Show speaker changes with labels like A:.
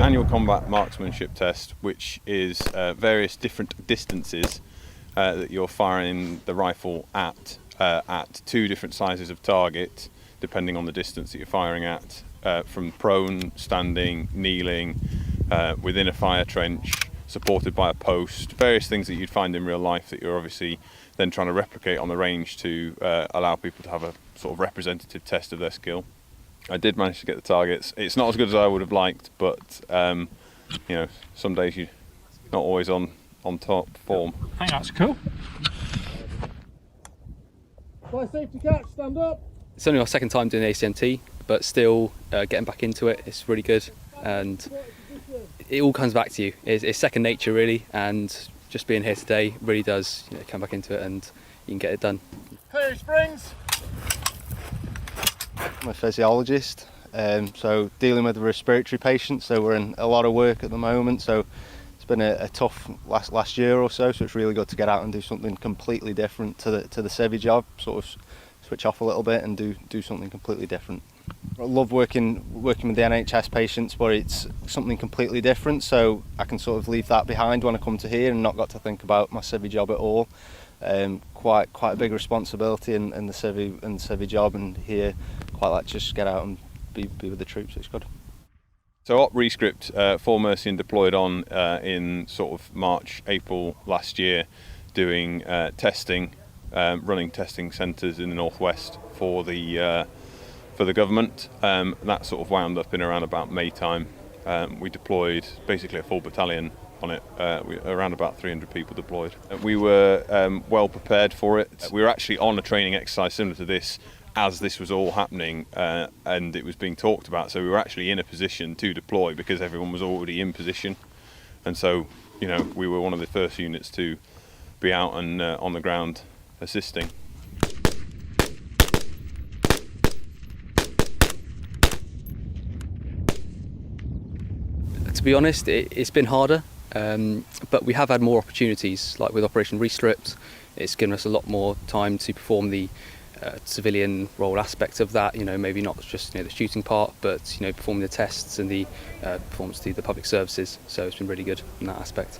A: an annual combat marksmanship test, which is various different distances that you're firing the rifle at two different sizes of target, depending on the distance that you're firing at, from prone, standing, kneeling, within a fire trench, supported by a post, various things that you'd find in real life that you're obviously then trying to replicate on the range to allow people to have a sort of representative test of their skill. I did manage to get the targets. It's not as good as I would have liked, but you know, some days you're not always on top form.
B: I think that's cool.
C: Fire safety catch, stand up.
D: It's only our second time doing ACMT, but still getting back into it, it's really good, and it all comes back to you. It's second nature really, and just being here today really does, you know, come back into it and you can get it done.
C: Hey, springs!
E: I'm a physiologist, so dealing with respiratory patients, so we're in a lot of work at the moment, so it's been a tough last year or so it's really good to get out and do something completely different to the civvy job, sort of switch off a little bit and do something completely different. I love working with the NHS patients, but it's something completely different, so I can sort of leave that behind when I come to here and not got to think about my civvy job at all. Quite a big responsibility in the civvy job, and here quite like to just get out and be with the troops. It's good.
A: So Op Rescript, 4 MERCIAN deployed on in sort of March, April last year, doing testing, running testing centres in the northwest for the government. That sort of wound up in around about May time. We deployed basically a full battalion on it, around about 300 people deployed. We were well prepared for it. We were actually on a training exercise similar to this as this was all happening, and it was being talked about, so we were actually in a position to deploy because everyone was already in position, and so, you know, we were one of the first units to be out and on the ground assisting.
D: To be honest, it's been harder, but we have had more opportunities, like with Operation Restripped. It's given us a lot more time to perform the civilian role aspect of that, you know, maybe not just, you know, the shooting part, but, you know, performing the tests and the performance to the public services, so it's been really good in that aspect.